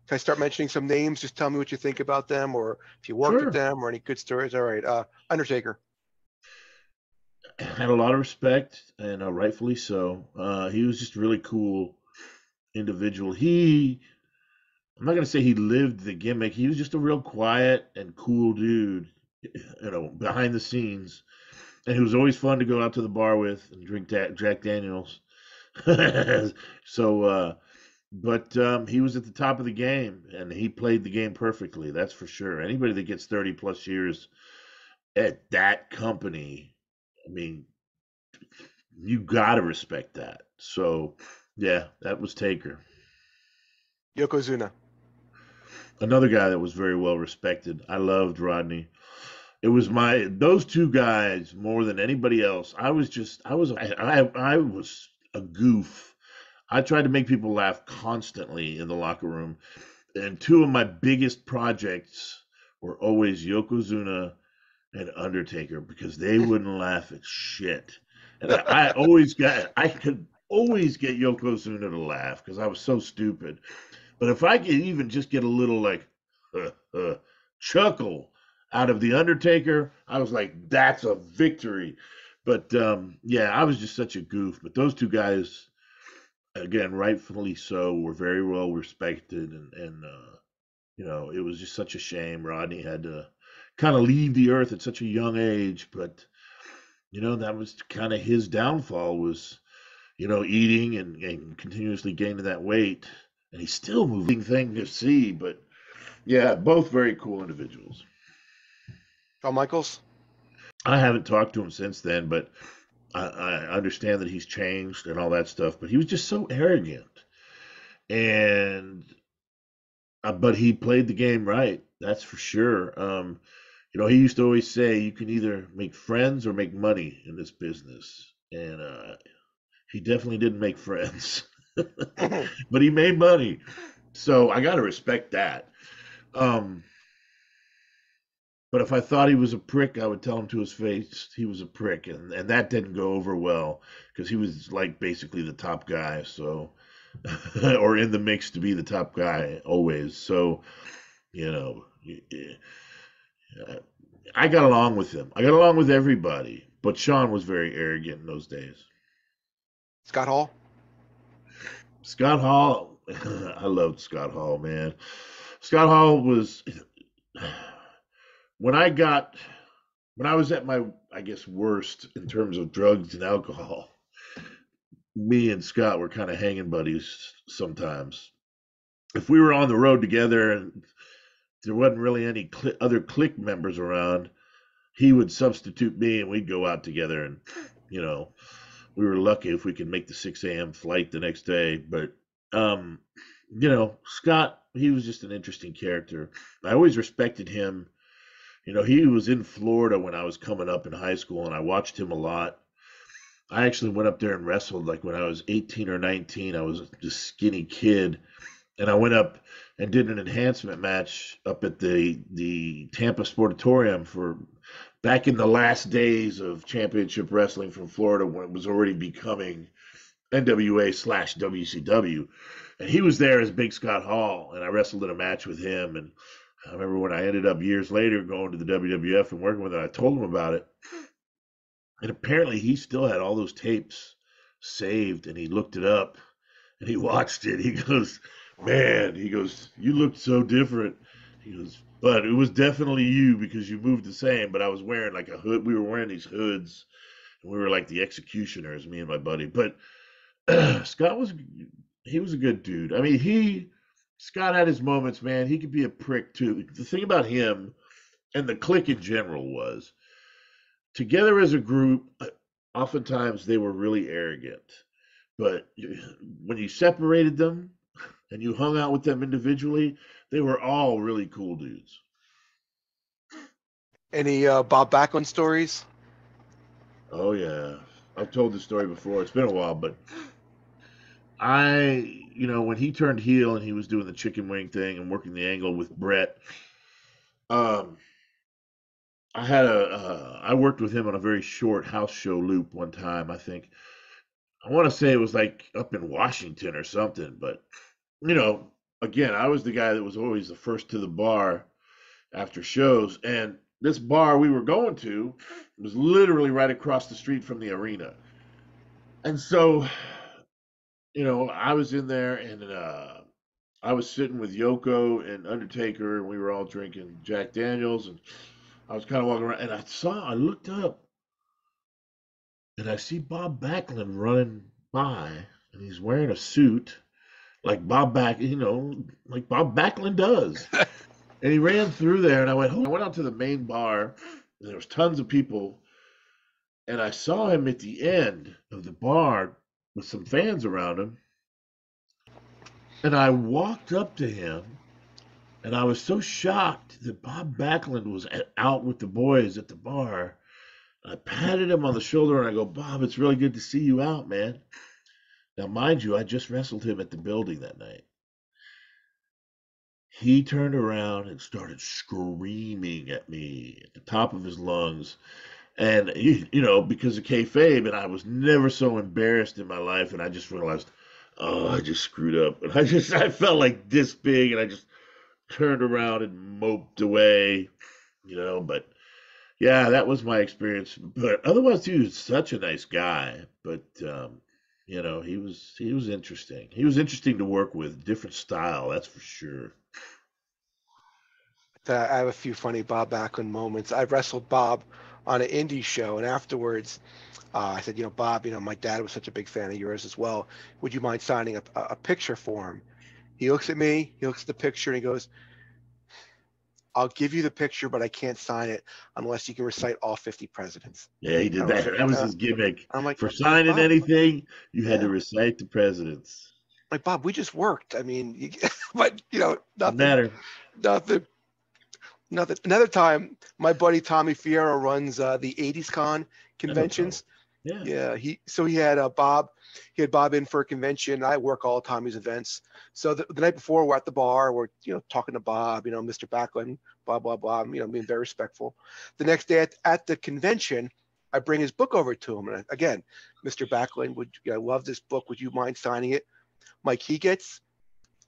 Can I start mentioning some names? Just tell me what you think about them, or if you worked with Sure. them, or any good stories. All right. Undertaker. Had a lot of respect, and rightfully so. He was just a really cool individual. I'm not gonna say he lived the gimmick. He was just a real quiet and cool dude, behind the scenes, and he was always fun to go out to the bar with and drink Jack Daniels. so, but he was at the top of the game, and he played the game perfectly. That's for sure. Anybody that gets 30 plus years at that company, I mean, you gotta respect that. So, yeah, that was Taker. Yokozuna. Another guy that was very well respected. I loved Rodney. It was those two guys more than anybody else. I was a goof. I tried to make people laugh constantly in the locker room. And two of my biggest projects were always Yokozuna and Undertaker because they wouldn't laugh at shit. And I could always get Yokozuna to laugh because I was so stupid. But if I could even just get a little like chuckle out of the Undertaker, I was like, that's a victory. But yeah, I was just such a goof. But those two guys, again, rightfully so, were very well respected, and it was just such a shame Rodney had to kind of leave the earth at such a young age. But that was kind of his downfall was eating and continuously gaining that weight. And he's still moving thing to see, but yeah, both very cool individuals. Shawn Michaels. I haven't talked to him since then, but I understand that he's changed and all that stuff. But he was just so arrogant, and but he played the game right. That's for sure. He used to always say you can either make friends or make money in this business, and he definitely didn't make friends, but he made money. So I got to respect that. Um, but if I thought he was a prick, I would tell him to his face he was a prick, and that didn't go over well because he was like basically the top guy, so or in the mix to be the top guy always. So you know, uh, I got along with him. I got along with everybody, but Shawn was very arrogant in those days. Scott Hall. Scott Hall, I loved Scott Hall, man. Scott Hall was when I got when I was at my, I guess, worst in terms of drugs and alcohol. Me and Scott were kind of hanging buddies sometimes. If we were on the road together and there wasn't really any other clique members around, he would substitute me and we'd go out together. And, you know, we were lucky if we could make the 6 a.m. flight the next day. But, um, Scott, he was just an interesting character. I always respected him. He was in Florida when I was coming up in high school and I watched him a lot. I actually went up there and wrestled like when I was 18 or 19. I was a skinny kid, and I went up and did an enhancement match up at the Tampa Sportatorium for back in the last days of championship wrestling from Florida when it was already becoming NWA / WCW. And he was there as Big Scott Hall, and I wrestled in a match with him. And I remember when I ended up years later going to the WWF and working with him, I told him about it. And apparently he still had all those tapes saved and he looked it up and he watched it. He goes, man, he goes, you looked so different. He goes, but it was definitely you because you moved the same. But I was wearing like a hood. We were wearing these hoods and we were like the executioners, me and my buddy. But Scott he was a good dude. I mean, Scott had his moments, man. He could be a prick too. The thing about him and the clique in general was together as a group, oftentimes they were really arrogant. But when you separated them and you hung out with them individually, they were all really cool dudes. Any Bob Backlund stories? Oh yeah, I've told this story before. It's been a while, but when he turned heel and he was doing the chicken wing thing and working the angle with Brett, um, I worked with him on a very short house show loop one time. I want to say it was like up in Washington or something, but you know, again, I was the guy that was always the first to the bar after shows, and this bar we were going to was literally right across the street from the arena. And so, I was in there, and I was sitting with Yoko and Undertaker, and we were all drinking Jack Daniels, and I was kind of walking around, and I looked up, and I see Bob Backlund running by, and he's wearing a suit like Bob Backlund does. And he ran through there, and I went out to the main bar, and there was tons of people, and I saw him at the end of the bar with some fans around him, and I walked up to him, and I was so shocked that Bob Backlund was out with the boys at the bar. I patted him on the shoulder, and I go, Bob, it's really good to see you out, man. Now, mind you, I just wrestled him at the building that night. He turned around and started screaming at me at the top of his lungs. And, because of kayfabe, and I was never so embarrassed in my life. And I just realized, oh, I just screwed up. And I felt like this big, and I just turned around and moped away, But yeah, that was my experience. But otherwise, he was such a nice guy. But, he was interesting. He was interesting to work with, different style, that's for sure. I have a few funny Bob Backlund moments. I wrestled Bob on an indie show, and afterwards, I said, Bob, my dad was such a big fan of yours as well. Would you mind signing a picture for him? He looks at me, he looks at the picture, and he goes, I'll give you the picture, but I can't sign it unless you can recite all 50 presidents. Yeah, he did I was that. like, That was his gimmick. I'm For signing Bob, anything, you had to yeah. recite the presidents. Like, Bob, we just worked. I mean, but, Didn't nothing, matter. nothing. Nothing. Another time, my buddy Tommy Fierro runs the 80s Con I know Tommy. conventions. Yeah. Yeah, he had Bob. He had Bob in for a convention. I work all Tommy's events. So the night before, we're at the bar. We're talking to Bob. Mr. Backlund, blah blah blah. Being very respectful. The next day at the convention, I bring his book over to him, and again, Mr. Backlund, I love this book. Would you mind signing it, Mike? He gets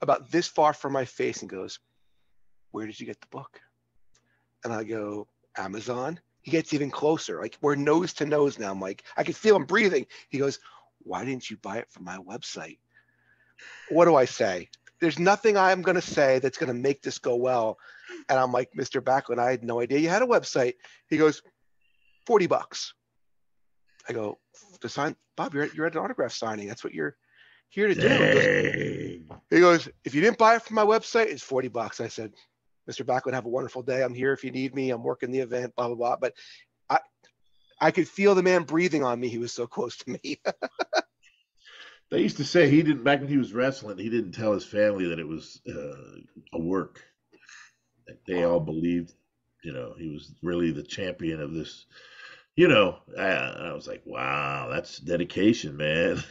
about this far from my face and goes, "Where did you get the book?" And I go, Amazon. He gets even closer. Like, we're nose to nose now, Mike. I can feel him breathing. He goes, why didn't you buy it from my website? What do I say? There's nothing I'm going to say that's going to make this go well. And I'm like, Mr. Backlund, I had no idea you had a website. He goes, $40. I go, to sign, Bob, you're at an autograph signing. That's what you're here to do. He goes, if you didn't buy it from my website, it's $40. I said, Mr. Backlund, have a wonderful day. I'm here if you need me. I'm working the event, blah, blah, blah. But I could feel the man breathing on me. He was so close to me. They used to say he didn't, back when he was wrestling, he didn't tell his family that it was a work. They all believed, he was really the champion of this. I was like, wow, that's dedication, man.